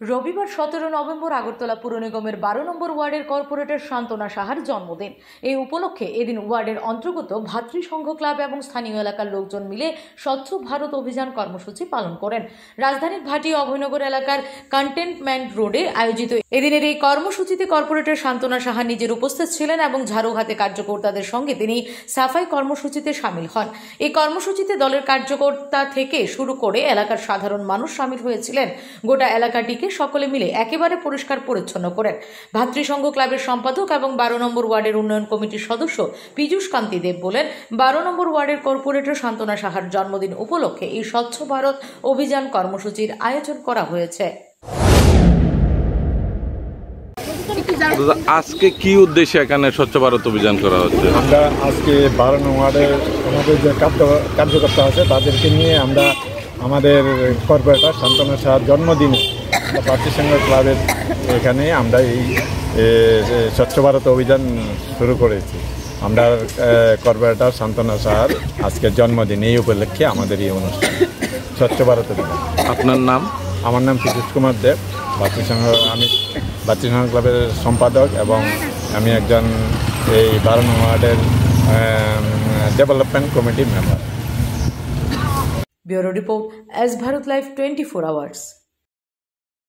রবিবার 17 নভেম্বর আগরতলা পুর নিগমের 12 নম্বর ওয়ার্ডের কর্পোরেটর শান্তনা সাহার জন্মদিন। এই উপলক্ষে এদিন ওয়ার্ডের অন্তর্গত ভাতৃসংঘ ক্লাব এবং স্থানীয় এলাকার লোকজন মিলে স্বচ্ছ ভারত অভিযান কর্মসূচি পালন করেন। রাজধানীর ভাটিয়া অভয়নগর এলাকার কন্টেনমেন্ট রোডে আয়োজিত এদিনের এই কর্মসূচিতে কর্পোরেটর শান্তনা সাহা নিজের উপস্থিত ছিলেন এবং ঝাড়ু হাতে কার্যকর্তাদের সঙ্গে তিনি সাফাই কর্মসূচিতে সামিল হন। এই কর্মসূচিতে দলের কার্যকর্তা থেকে শুরু করে এলাকার সাধারণ মানুষ সামিল হয়েছিলেন। গোটা এলাকাটিকে সকলে মিলে একেবারে পরিষ্কার পরিচ্ছন্ন করেন। ভাতৃসংঘ ক্লাবের সম্পাদক এবং 12 নম্বর ওয়ার্ডের উন্নয়ন কমিটির সদস্য পীযূষ কান্তি দেব বলেন, 12 নম্বর ওয়ার্ডের কর্পোরেটর শান্তনা সাহার জন্মদিন উপলক্ষে এই স্বচ্ছ ভারত অভিযান কর্মসূচির আয়োজন করা হয়েছে। আজকে কি উদ্দেশ্যে এখানে স্বচ্ছ ভারত অভিযান করা হচ্ছে? আমরা আজকে 12 নং ওয়ার্ডের আমাদের যে কার্যকর্তা আছে তাদেরকে নিয়ে আমরা আমাদের কর্পোরেটর শান্তনা সাহার জন্মদিনে ভাতৃসংঘ ক্লাবের এখানে আমরা এই স্বচ্ছ ভারত অভিযান শুরু করেছি। আমরা কর্পোরেটর শান্তনা সাহার আজকের জন্মদিন, এই উপলক্ষে আমাদের এই অনুষ্ঠান স্বচ্ছ ভারত অভিযান। আপনার নাম? আমার নাম পীযূষ কুমার দেব, আমি ভাতৃসংঘ ক্লাবের সম্পাদক এবং আমি একজন এই 12 নং ওয়ার্ডের ডেভেলপমেন্ট কমিটির member. Bureau report, S Bharat live 24 hours.